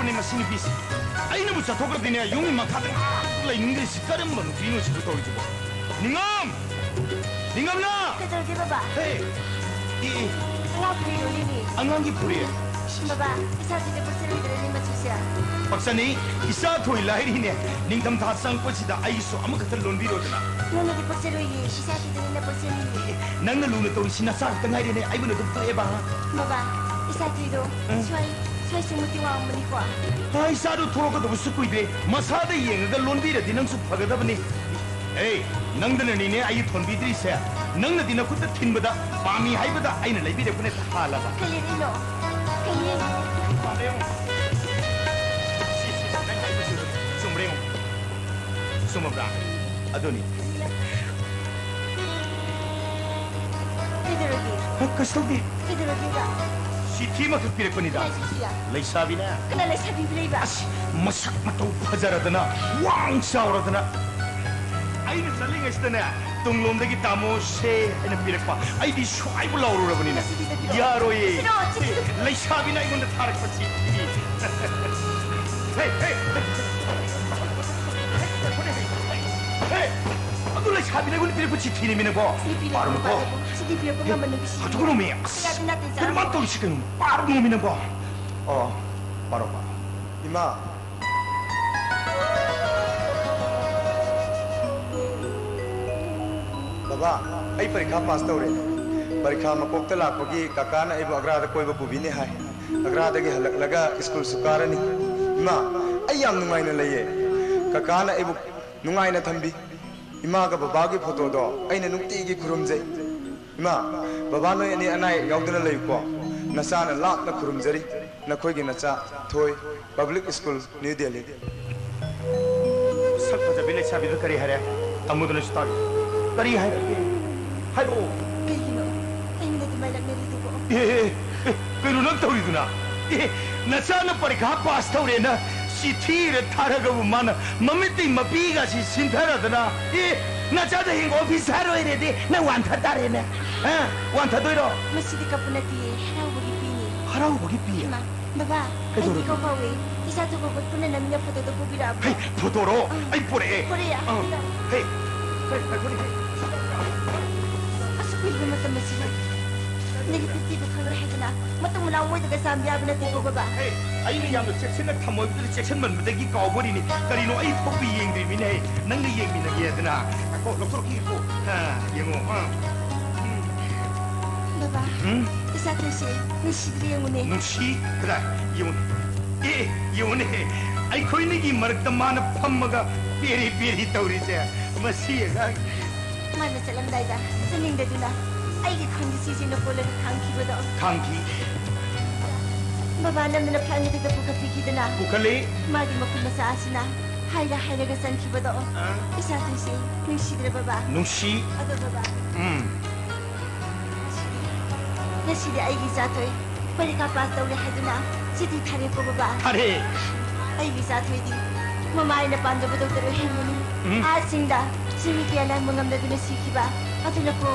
ꯃꯥꯅꯦ ꯃꯁꯤ ꯅꯨꯄꯤꯁꯤ ꯑꯩꯅꯕꯨ ꯆꯠꯊꯣꯛꯈ꯭ꯔꯗꯤꯅꯦ ꯌꯨꯝꯒꯤ ꯃꯈꯥꯗ ꯂꯩꯅꯤꯡꯗ꯭ꯔꯤꯁꯤ ꯀꯔꯝꯕ ꯅꯨꯄꯤꯅꯣ ꯁꯤꯕꯨ ꯇꯧꯔꯤꯁꯤꯕꯣ ꯅꯤꯡꯉꯝ ꯅꯤꯡꯉꯝꯅ ꯀꯩꯗꯧꯔꯒꯦ ꯕꯕꯥ ꯍꯦ ꯑꯉꯥꯡ ꯐꯨꯔꯤꯔꯣꯅꯤꯅꯦ ꯑꯉꯥꯡꯒꯤ ꯐꯨꯔꯤ ꯕꯕꯥ ꯏꯁꯥꯁꯤꯗ ꯄꯛꯆꯔꯣꯏꯗ꯭ꯔꯅꯤ ꯃꯆꯨꯁꯦ ꯄꯛꯆꯅꯤ ꯏꯆꯥ ꯊꯣꯏ ꯂꯥꯏꯔꯤꯅꯦ ꯅꯤꯡꯊꯝꯊꯥ ꯆꯪꯉꯛꯄꯁꯤꯗ ꯑꯩꯁꯨ ꯑꯃꯈꯛꯇ ꯂꯣꯟꯕꯤꯔꯣꯗꯅ ꯅꯪꯅꯗꯤ ꯄꯛꯆꯔꯣꯏꯌꯦ ꯏꯁꯥꯁꯤꯗꯅ ꯄꯛꯆꯅꯤꯌꯦ ꯅꯪꯅ ꯂꯨꯅ ꯇꯧꯔꯤꯁꯤ ꯅꯆꯥ ꯈꯛꯇ ꯉꯥꯏꯔꯦꯅꯦ ꯑꯩꯕꯨꯅ ꯑꯗꯨꯝ ꯇꯣꯛꯑꯦꯕ ꯕꯕꯥ ꯏꯁꯥ ꯊꯣꯏꯗꯣ ꯁ꯭ꯋꯥꯏꯁꯨ ꯃꯇꯤ ꯋꯥꯡꯕꯅꯤꯀꯣ ꯏꯆꯥꯗꯨ ꯊꯣꯛꯂꯛꯀꯗꯕꯁꯨ ꯀꯨꯏꯗ꯭ꯔꯦ ꯃꯁꯥꯗ ꯌꯦꯡꯉꯒ ꯂꯣꯟꯕꯤꯔꯗꯤ ꯅꯪꯁꯨ ꯐꯒꯗꯕꯅꯤ ꯅꯪꯗꯅꯅꯤꯅꯦ ꯑꯩ ꯊꯣꯟꯕꯤꯗ꯭ꯔꯤꯁꯦ ꯅꯪꯅꯗꯤ ꯅꯈꯨꯠꯇ ꯊꯤꯟꯕꯗ ꯄꯥꯝꯃꯤ ꯍꯥꯏꯕꯗ ꯑꯩꯅ ꯂꯩꯕꯤꯔꯛꯄꯅꯦ ꯍꯥꯜꯂꯕ ꯀꯩꯂꯩꯔꯤꯅꯣ ꯀꯩꯌꯦ ꯆꯨꯝꯃꯕ꯭ꯔꯥ ꯑꯗꯨꯅꯤ ꯀꯩꯗꯧꯔꯒꯦ ꯀꯩꯁꯨ ꯇꯧꯗꯦ ꯀꯩꯗꯧꯔꯒꯦꯕ ꯆꯤꯊꯤ ꯑꯃꯈꯛ ꯄꯤꯔꯛꯄꯅꯤꯗ ꯂꯩꯁꯥꯕꯤꯅꯦ ꯀꯅꯥ ꯂꯩꯁꯥꯕꯤꯕ ꯂꯩꯕ ꯑꯁ ꯃꯁꯛ ꯃꯇꯧ ꯐꯖꯔꯗꯅ ꯋꯥꯡ ꯆꯥꯎꯔꯗꯅ ꯑꯩꯅ ꯆꯠꯂꯤꯉꯩꯁꯤꯗꯅꯦ ꯇꯨꯡꯂꯣꯝꯗꯒꯤ ꯇꯥꯃꯣꯁꯦ ꯍꯥꯏꯅ ꯄꯤꯔꯛꯄ ꯑꯩꯗꯤ ꯁ꯭ꯋꯥꯏꯕꯨ ꯂꯥꯎꯔꯨꯔꯕꯅꯤꯅꯦ ꯌꯥꯔꯣꯏꯌꯦ ꯂꯩꯁꯥꯕꯤꯅ ꯑꯩꯉꯣꯟꯗ ꯊꯥꯔꯛꯄ ꯆꯤꯊꯤ ꯑꯗꯨ ꯂꯩꯁꯥꯕꯤꯅ ꯑꯩꯉꯣꯟꯗ ꯄꯤꯔꯛꯄ ꯆꯤꯊꯤꯅꯤꯃꯤꯅꯀꯣ ꯄꯥꯔꯝꯀꯣ 시디 비어본 한 번도 비시. 그놈이 그놈만 또 시키는 빠른 놈이는 거. 바로 봐. 이마. बाबा आई परीक्षा पास तौरे परीक्षा मकोक्ता लापगी काकाना एबो अग्रादा कोइबो पुबिने हाय अग्रादगी हलकलगा स्कूल सुकारनी इमा आई याम नुंगाइना लइए काकाना एबो नुंगाइना थंबी इमा का बाबा की फोटो दो आइना नुंतीगी खुरुमजै इमा बाबा नोय अनि अनाय यावदना लइको नसाना लापना खुरुमजरी नखोइगी नचा थोय public school new Delhi sak fajabile sabido kari hare amuduna start kari hare hayo 그리노 아이는 말랑 내리두고. 그루 넌 떠리구나 나사나 파리카 파스 타우레나 시티를 타라가고 마나 맘미띠 마비가시 신타라더나 나자다 행 오피스하러 이래디 나 완타 따래네 완타 도이로 마시디 카푸나티에 하라우보기 삐니. 하라우보기 삐야 바바 아이디 거바웨 이사도 보고 뿌는 남녀 포도도 보비라고. 헤이 포도로 아이 뿌레 뿌레야. 헤이 그래 أسكول بمتمسكة نيجاتيف خلنا حدنا ما تملا ويدا كسام يا بنتي بابا أيني يا متشكسنا ثمود تشكسن من بدك كاوبريني كرينو أي توبي ينغري مني نغني ينغمي نغيدنا أكو لوكسور كيكو يمو بابا إساتوشي نشيدري يموني نشي كذا يمون يموني أي كوينيجي مركز مانا فمغا بيري توريسه مسيا ما نسلم دايدا سنين ددونا أيجي خانجي سيسي نقول لك خانكي بدو خانكي بابا نمنا بلاني تدا بوكا فيكيدنا بوكالي ما دي مكو مساسنا هايلا غسانكي بدو إساتوشي نشيدري بابا نشي أدو بابا نشيدي أيجي ساتوي بريكا باس دولي حدنا سيدي تاريكو بابا تاري أيجي ساتوي دي ماما إنا باندو بدو ترو هنوني آسيندا सिमिकियाला मंगमददुना सिखिबा अतुनको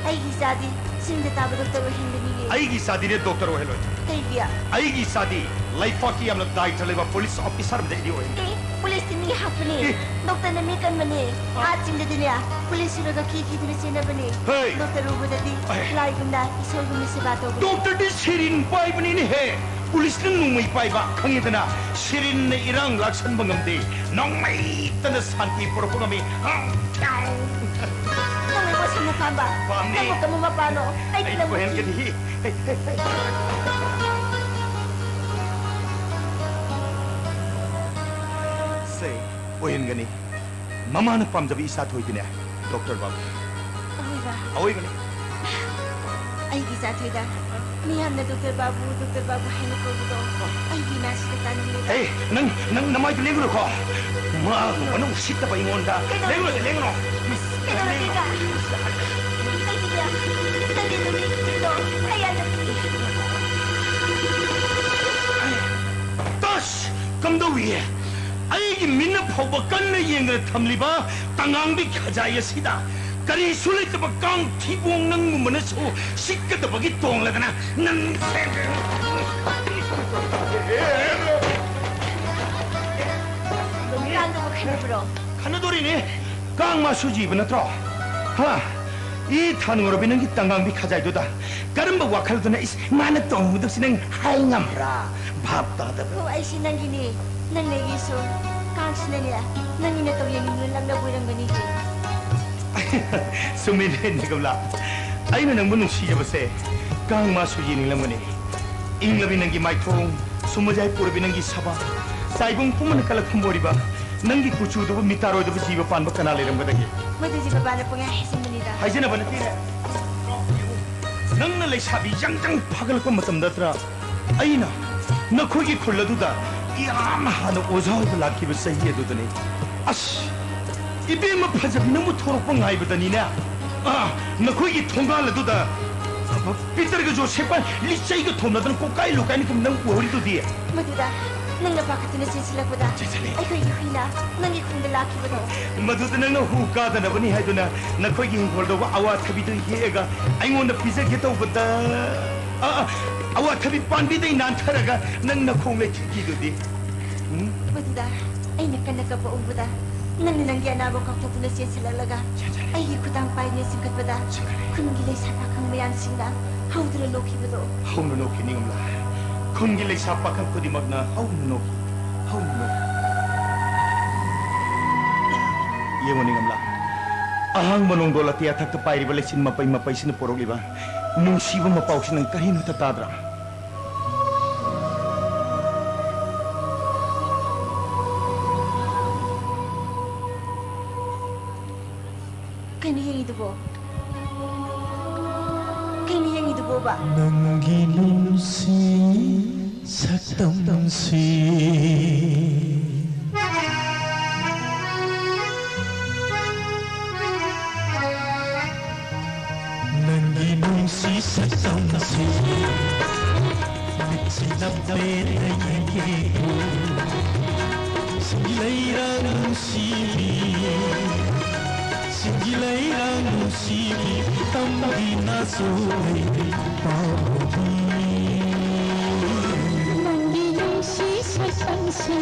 आइगी शादी सिंदे ताब डॉक्टर ओहेंदनी आइगी शादी ने डॉक्टर ओहेलो कइबिया आइगी शादी लाइफकी हमला दायित्व लेबा पुलिस ऑफिसर देदी ओहे पुलिस नि हाफने डॉक्टर ने मेकन मने आज सिंदे दुनिया पुलिस रोगा की दिने सेना बने डॉक्टर उबददी लाइगुना इसोगुनि सेवा तो डॉक्टर दि सिरिन पाइबनी ने हे पुलिस ने नुमै पाइबा खंगिदना सिरिन ने इरांग लाक्सन बंगमदे नंगमै तने शांति पुरपुगमी Nang iwas mo kamba. Nang ka mo mapano. Ay tinamo. Ay kuhen gani. Say, kuhen gani. Mama na pamjabi isa thoy dine. Doctor Babu. Aoy ba? Aoy gani. Ay gisa thoy da. Miyam na Dr. Babu hay na ko do. Ay ginas ka tanong nila. Hey, nang namay tulingo ko. Ma, ano usita ba ingon da? Lengo. Kaya ka. Ay diya. Dali dito. Ayan na. Tas, kamdawi. Ay minna phoba kanna yengra thamliba tangang bi khajaya sida. Kari sulit ba kang thibong nang mumanaso sikka da bagi tong ladana nan खनब्रो खनदोरिने कांग मा सुजीब नत्रो हा 이 타능으로 비는 기 땅강비 카자이도다 까름바 와칼도나 이스 마나 똥무득시는 하잉암라 밥다다 ko ay sinangini nang negiso kangsina niya nang inatong yung lang na bulang ganito sumirin nikamla ayun na nang munong siyabase kang masuyining lamani inglabi nang gimaitong sumajay purabi nang gisaba saibong puman kalak kumoriba nang gikuchudo mitaroido jiba panba kanaliram badagi maduji babana po nga hesin manida 하이제나 반대티네 넌 레샤비 장장 파글 거 맞음다더라 아이나 너 거기 콜라두다 이야마하는 오사오도 라키브 사이에도더니 아씨 이베 뭐 파잡이 너무 토록봉 아이보다니네 아너 거기 통과할래도다 삐뚤게 줘 세판 리짜 이거 돈나더는 꼭까이 로까니 그럼 넌 워리도 뒤에 maduda nang napakatunan sila ko da Sisili. ay ko yuhin na nang ikong lalaki ba daw मधुद नंग हुकादा नबनी हाइदुना नखोगी हिंगोलदो आवा थबिदु हेगा आइंगोन पिजे गेतो बता आवा थबि पानबिदे नानथरगा नंग नखोंले थिगिदुदि maduda ay nakanaka pa ubuda nang ninangya na mo kakatunan sila laga ay ikutang pay niya singkat ba da kung gilay sa pakang mayan singna hawdura loki ba daw 하우노 노키 닝음라 콘길레 샤파칸 코디 magna 하우노 노키 하우노 노키 예원닝음라 ahang manong dola tiya thak pairi bale sin mapai sin porogliba nungsiba mapausin ng kahin tatadra kaniyang idubo ba nanginumsi saktamsi nanginumsi saktamsi sinabdayayay singilayrang sibi singilayrang sibi tambi na soy pabi nanginumsi saktamsi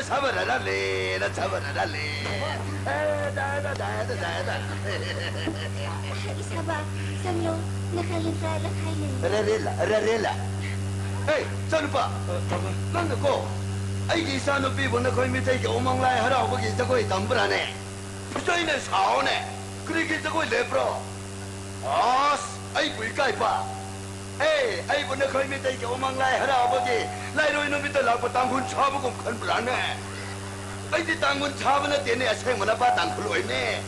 잡아라래 나 잡아라래 다다 Isaba, Samlo, nakalitra, nakailin. 라렐라 에이 자누빠 넌거 아이기 사는 비보는 거의 밑에 오망라에 하라고 거기 저거에 담불하네 부자이네 사오네 그러게 저거에 내버려 아스 아이 불까이봐 에이 아이보는 거의 밑에 오망라에 하라고 거기 라이로 이놈 밑에 라고 땅군 차보고 간불하네 아이디 땅군 차보는 때네 생문화 봐 땅굴로 있네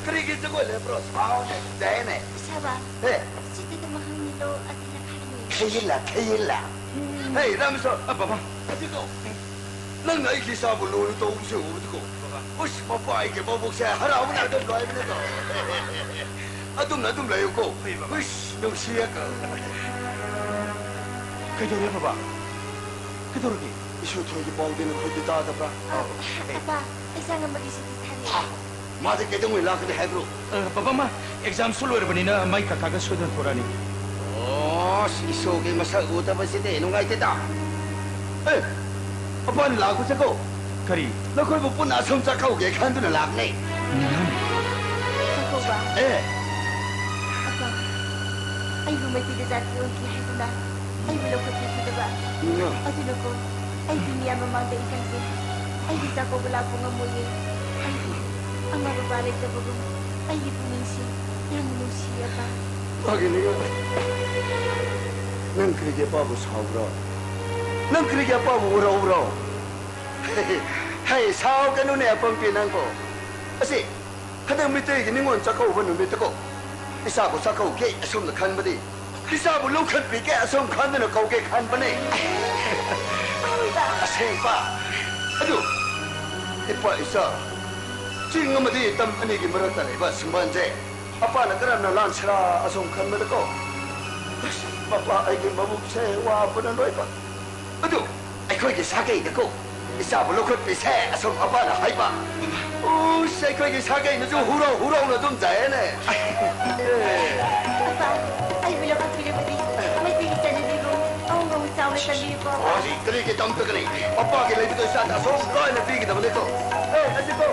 그러게 저거에 내버려 사오네 되네 Isaba, 에 sito mahang nilo at nakailin. 케일라 에이 라면서 봐봐 아직도 난 나이 기사부 로를 또 없이 오고 오씨 빠빠 이게 뭐 복세 하라고 나도 놔야겠어 아좀 나요고 오씨 명시야가 그대로 해봐봐 그대로기 이슈토기 뻥되는 거기 따다봐 Apa, isang nga mag-isip 하 맞아 개정을 라그네 해브로 봐봐마 exam 술로르버니나 마이 카카가 소전 도라니 오 시소게 마사 우다바시데 농가이 때다 에 아빠는 라고 자고 그리 너 그걸 못 보나 섬짝하고 개 간두는 락네 Ako ba? 에 Apa, ay bumati na dati yung kihay na. Ay malukot na kita ba? At ko, ay dunia mamangga isang sin. Ay di ko wala pong amuyin. Ay, ang mababalit na bagong. Ay di puminsin. Yang siya pa. 하긴 이거 난 그렇게 바보 사오라 난 그렇게 바보 오라 헤이 사오가 눈에 아픈 비난 거 아시 하다 밑에 있는 건 자꾸 오는 밑에 거 이사고 자꾸 게 숨도 간 버디 이사고 로켓 비게 숨 간는 거 게 간 버네 생파 아주 이뻐 있어 지금 어디 땀 아니기 멀었다 이봐 승반제 아빠는 그러나 란치라 아송 간면고 아빠 아이게 마북새 와 보는 거이봐 어두 아이코이게 사게 있고 이사부 로켓 비새 아송 아빠는 하이봐 오 세코이게 사게 있는 좀 후라후라는 좀 자해네 Apa, ay malukot pinapati. May pinita na dito. Ang mamusaw na tabi ko. 어디 그렇게 덤떡하니 아빠가 레비도 있었다 송 너희는 비기 때문에 또 에이 아직도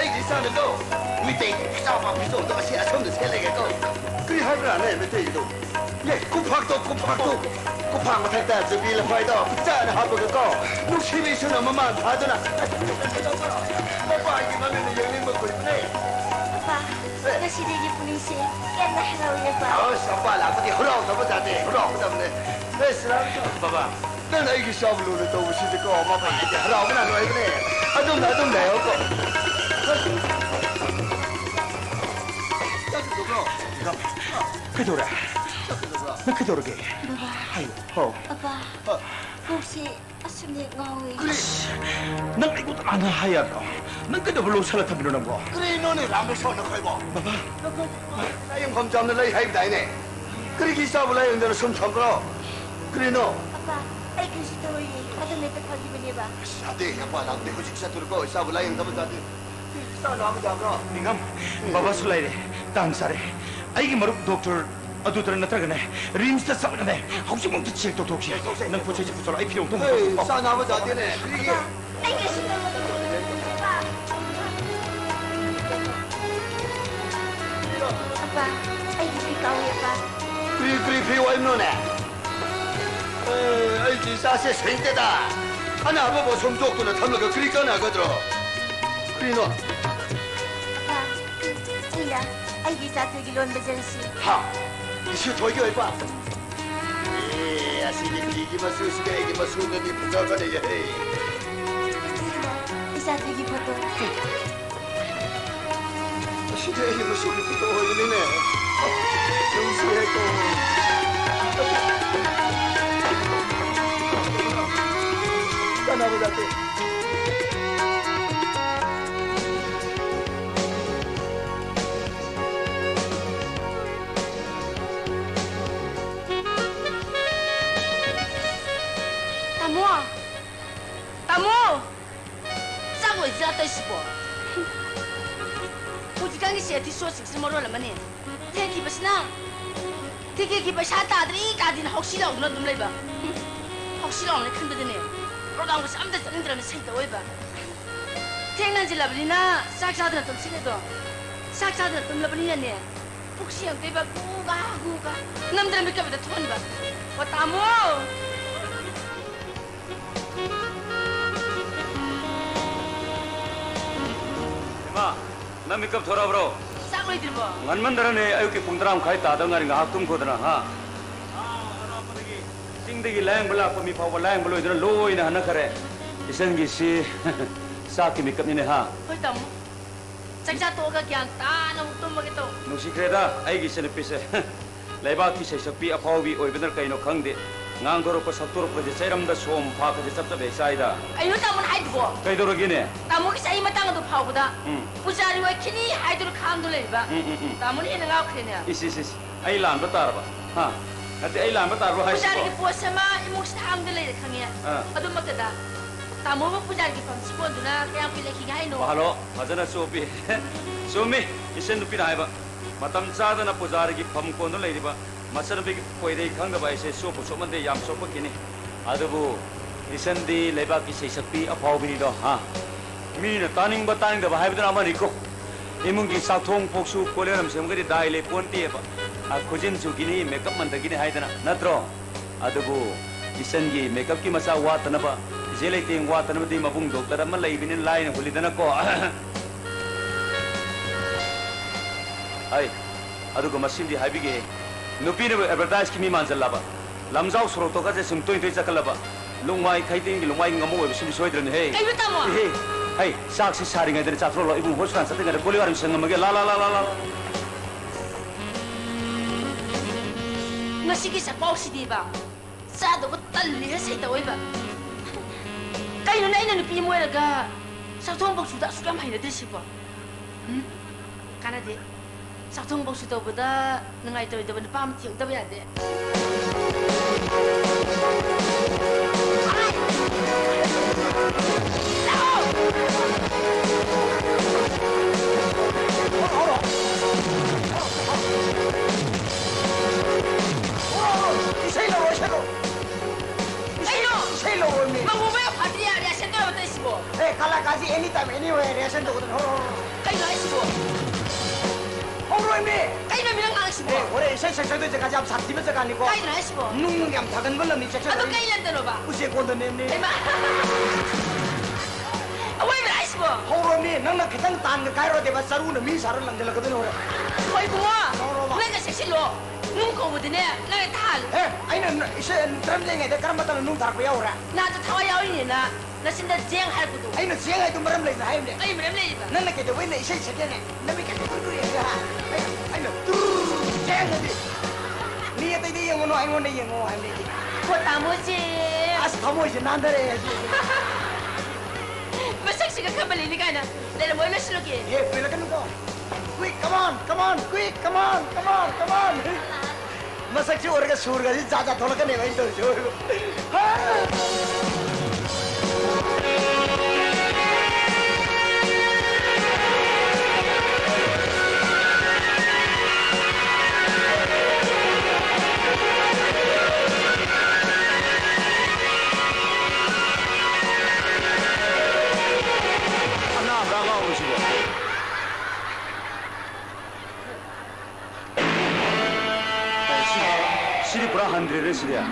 에이 이사는 또 밑에 싸우면 비싸운 거 시야 처음도 세례겠고 그리 하면 안 해, 밑에 이도 예, kupak도 kupang matagda sa bilang fayda pizza na habang ako mukhimi siya na mama hado na papagi mami na yung mo kulit na Apa, kasi din yung polisi. Kaya naharaw niya pa. oh sabala pati huraw na ba dati huraw na ba ne salamat ko baba 난 아이기 샤블로를 또 우시지 거 엄마가 이제 하라고 나 너희 그래 아좀 내요 거 그도라 나 그도르게 아유 Apa, 혹시 asunod ngawi? 그래 난 이것도 안 하야도 난 그도 별로 살았다 미루는 거 그래 너네 라면 사는 거 해봐 봐봐 나영 검자는 나이 하이브 다이네 그래 기사불 나영 너는 숨 참거라 그래 너 Apa, ay kasi tuloy. At may pagkagiban niya ba? Ate, apa lang di ko siksa turko isa wala yung dapat dati. Isa na mo dabra. Ningam, baba sulay re. Tangsare. Ay maruk doktor adutra natragane. Rimsta sabane. 혹시 뭐 뒤칠 또 독시. 난 포체지 붙어라. 이 필요 없던 거. isa na mo dati ne. 이게 Ay kasi tuloy. Apa, ay ikaw niya pa. 그리 필요 없노네. 아이지 사세 생때다. 하나 아버버 성족도는 탐나가 그리 까나거들어. 그리 너. Apa, Ila, ay di sa tagilon ba dyan si? 하, 이슈 도이겨 해봐. 예, 아시니 비기만 쓰시게 애기만 쓰는데 부자가네 예. Isa tagi po to. 시대 애기만 쓰는 것도 어이네. 정수해고. 까나보다 때. Tamu! Sao buổi ra tới sửa? Cô chỉ cần cái gì số sức sinh moro là mà nè. Thế khi bớt na, thế khi bớt sát ta đi cả दिन học sĩ lòng nó đúng lấy ba. học sĩ lòng này khinh bớt nè. 프로그램 거 아무도 쓰는들은 생다 오이바. 탱난질라버리나 싹사드나 좀 쓰게도 싹사드나 좀 라버리냐네. 혹시 형 대박 구가 남들은 몇 개보다 통한다. 왔다 뭐. 마, 나 미끄럽 돌아보러. 싸고 이들 뭐. 만만다라네 아유께 공들랑 가있다 하던가니가 학금 거더라 하. 띵대기 라양 불라 미 파워 라양 불로 이들 로이나 하나 그래. 이선기 씨 싸기 미끄럽네 하. 헐다 뭐. 짝자 또가 그냥 따나 못 먹겠다. 누시 그래다 아이기 세네피세. 레바키 세석비 아파오비 오이베들 까이노 강데. ngang sabtur ko je seram da som pha ko je chap chap saida ayo ta mun haid bo kai doro gine ta mo ki sai matang do phau da pujari wa kini haid do kham do le ba ta mun ina ngau khene is ai lan ba tar ba ha ate ai lan ba tar ba hai pujari ki posama imuk tham do le khangya adu makta da ta mo pujari ki pam spon do na kya pi le ki gai no halo hajana sopi somi isen du pi hai ba matam cha da na pujari ki pam ko no le ba 마서비 포이데 강가바이세 소포 소만데 얌 소포키니 아드부 이선디 레바키 세석비 아파오비니도 하 미나 따닝바 따닝다 하이브든 아마리코 이문기 사통 복수 콜레람 semgari 다일레 폰티에바 아 코진 주기니 메이크업 만다기니 하이드나 나트로 아드부 이선기 메이크업기 마사 와타나바 제레팅 와타나바디 마붕 독터 아마 라이비니 라인 홀리다나코 아이 아두고 마신디 하이비게 누피는 에버타이즈 키미 만절라바 람자우 스로토가 제 심토이 되자 칼라바 롱마이 카이팅 롱마이 ngamu 왜 심이 소이드는 해 아이고 따모 해 하이 싹시 사링 애들 잡으러 이분 호스탄 사태가 볼리와름 생각하게 라라라라라 ngasi sa pausi ba sa do talli sa ita oiba kaino na ina nupi mo eraga sa thong bok suda sukam haina desi bo kanade sa thong bok suda boda nangai to da pam thiang da ya de Kalau kasih anytime anywhere reaction tuh kan kaino ai sibo horror ini kaino bilang nang sibo俺saya jaga jam sakti betul kan niko kaino ai sibo nung yang tagan belum nih saya ado kailan dano ba usia konten ini ai ma awai ba ai sibo horror ini nang kita tan ke kairo deh pas saru nih saru lang jalan ketemu orang koi bunga nang seksi lo nung ko budine nang tal aina saya trending ada karena mata nung tar ya orang na to tawa yaw ni na nasinda jeng har kudu aina siang itu meram lagi saya ini ai merem le ba nang kita wena isai sekene nabi kita dulu ya aina jeng tadi niat ini yang ngono aina yang ngono aina ko tamu ji as tamu aja nandare ya masak siga kambali ni kana le mo na siloki pila kan ko quick come on quick come on masak si orang surga si jaga tolak kan ya itu 한드레를 쓰랴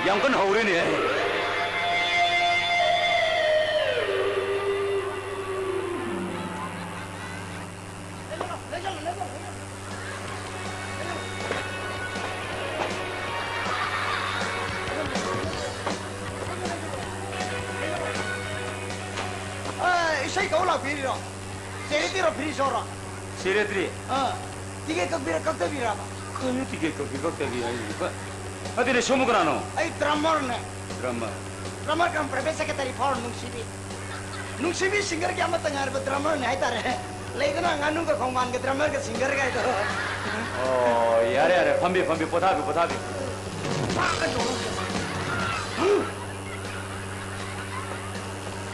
양건 허우리네 saya kau lah pilih lo, jadi tidak pilih seorang. 세레들이 tiga kebira apa? 그네 되게 그거까지 아니까 어디에 쇼무가 나노 Ay drummer ne, 드라마 drummer kan berbeza kita di phone nungsibi singer kia mata ngar be drummer ne, ay tare. Lagi na nganu ke kongman ke drummer ke singer ka itu. 어 야래 반비 보타비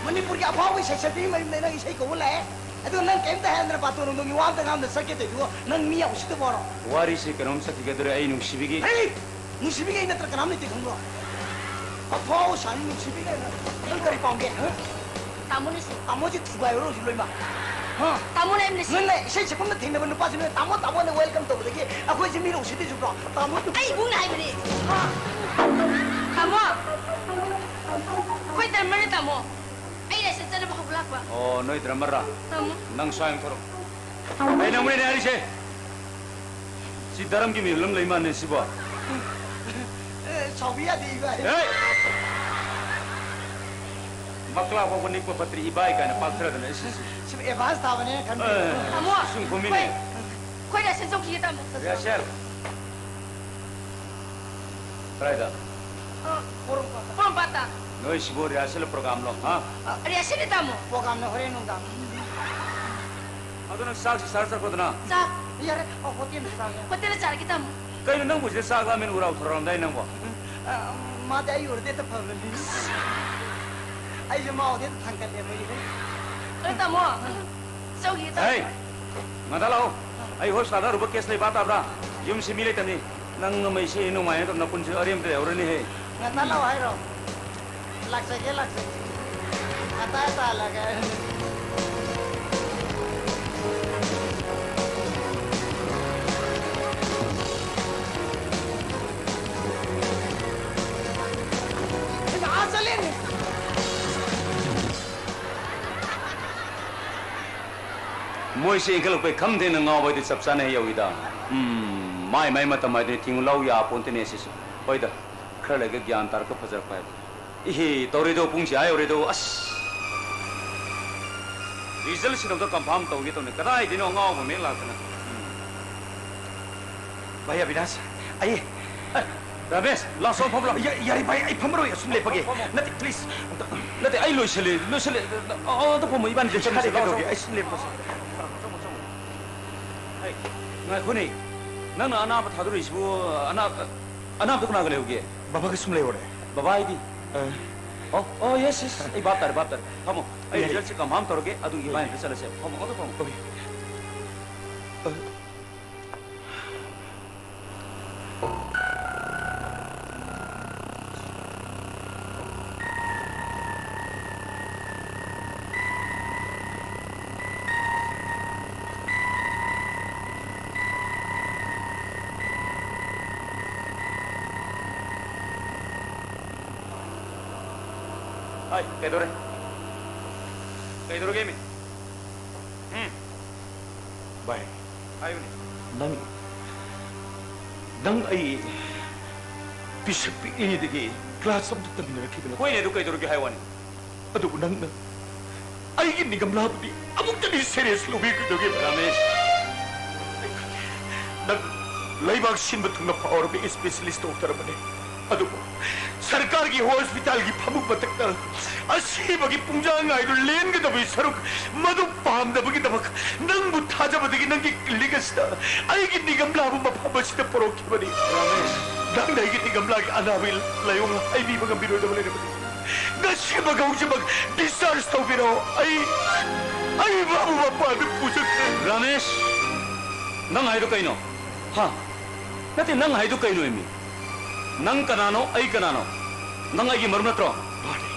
Manipur kia apa wis sesuatu yang mana nang isai kau lah. Itu nang kenta hendra patu nung iwan tengah nang sakit itu nang mia usitu boro. 와리시 그놈 새끼들이 아이 눅시비기 Hey, नुसीबी के नत्र कनाम नहीं खंगो अफाव सान नुसीबी के नंग करी पाऊंगे तामो ने से तामो जी थुबाय रो जुलोय मा हां तामो ने ने से नंग इसे से कुम थिंग न पास ने तामो तामो ने वेलकम तो बदे अखोय जे मी रो सिटी जुब्रो तामो आई बुंग नाय बने तामो कोई धर्म ने तामो आई ने से चल बहु लाक बा ओ नोय ड्रामर रा तामो नंग स्वायं थरो आई नंग ने हरी से सी धर्म की मिलम लई माने सिबो साबिया दी बा ए मकला को बनी को पत्री इबाई का न पाथर दने सिम एडवांस था बने खन तामो सुन को मिने कोई ने से जो की तामो रेशल राइदा पोरम पाता नोय सिबो रेशल प्रोग्राम लो हां अरे से ने तामो प्रोग्राम न होरे नुंगा अदन साग सर पदना सा यार होतेन सा होटल चार की तामो कई नंग मुझे साग ला मेन उराव थरम दाई नंगो मा दे आई उरदे त फबली आई जे मा ओदे थंक ले मई अरे तामो जो की तामो ए मदालाओ आई हो सादा रुब केस ले बात आबरा युम से मिले तनी नंग मै से नु माय तो नपुन से अरेम दे औरनी है ngata law hai ro lak se ngata ta laga asalin मोय से इकल पे खम दे न गाव बदि सब साने यौइदा माय माय मत माय दे थिंग लौ या पोंतने से होइदा खर लगे ज्ञान तार को फजर पाए इहे तोरे दो पुंग से आयो रे दो अस रिजल्ट से तो कंफर्म तो गे तो ने कदाई दिनो गाव में लातना भाई अविनाश आइए रमेश लासो फबला यारी भाई आई फमरो या सुन ले पगे नति प्लीज नते आई लोइसले तो फम इबान दे खा दे दोगे आई सुन ले बस आई ngai khuni nang ana ba thadu ri sibu ana to kuna gale hoge बाबा के सुन ले ओरे baba idi oh yes ai batar hamo ai result se kam ham toroge adu iban result se hamo odo hamo Ay, kaidore game. भाई Ayo ni. नंग आई पिसपी एदगी क्लास अब तक न रखिबना Koi ne du kaidore haiwan. अदु नंग आई की निगम लाबदी अमुक तनी सीरियस लोगे दोगे Ramesh. नंग लाइबाग सिन बथुंग पावर बे स्पेशलिस्ट डॉक्टर बने अदु सरकार की हॉस्पिटल की फमुक बतकता असी बगी पुंजांग आइदु लेन के दबई सरुक मधु पाम दबगी दबक नंग बुथाजा बदगी नंग की क्लिनिकस्ता आई की निगम लाबु मफबस ते परोखि बनी Ramesh. नंग दाई की निगम लाग अनाबिल लायोंग आई भी बगम बिरो दबले ने नशे बगाउ से बग डिस्चार्ज तो बिरो आई बाबू बापा ने पूछे Ramesh. Nang haidu kaino. Ha. Nati nang haidu kaino emi. Nang kanano ai kanano. Nang ai gi marum natro.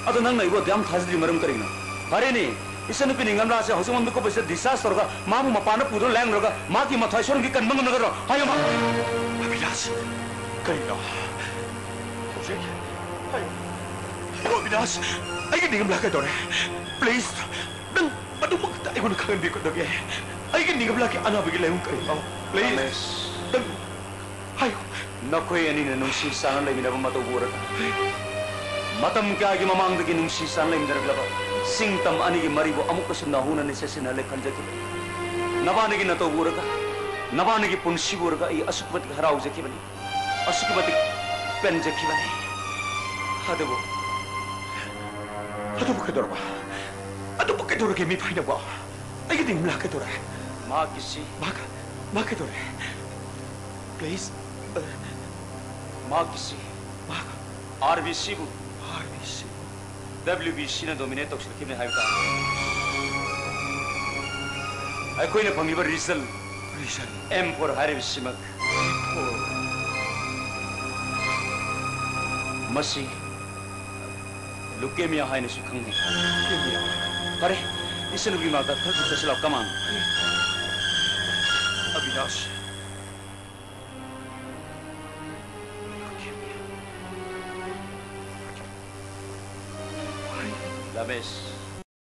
Ado nang nai bo dam thasri marum karina. Pare ni isan pi ningam ra se hosumon ko bese disaster roga mamu mapana pudro lang roga ma ki mathai sor gi kan mang nagaro. Hayo ma. Avinash कहीं अविनाश आई निगम लाके दौड़े प्लीज नंग मधु मुक्त आई गुन खान भी को दोगे आई निगम लाके अना भी ले कहीं प्लीज नंग हायो Nakoi ani na nungsi sana lai minaba mato bura. Matam kya gi mamang dagi nungsi sana lai minara glaba. Singtam ani gi maribo amuk kasu nahuna ni sesina le kanjaki. Nabani gi nato bura ka. Nabani gi punsi bura ka. I asukbati harau jaki bani. Asukbati pen jaki bani. Hadabo. Aduh bukan dorba. Aduh bukan dorba kami pakai napa. Ayo niगम लाके दौड़े. Ma kisi. माँ के दौड़े. Please. Ma kisi. RBC bu. RBC. WBC na dominate tok sila kimne haibta. Ay koi na panglibar result. M for Harry Simak. मसी लुकेमिया है नसु खंग करे इसन की माता थक चसला कमान अविनाश रमेश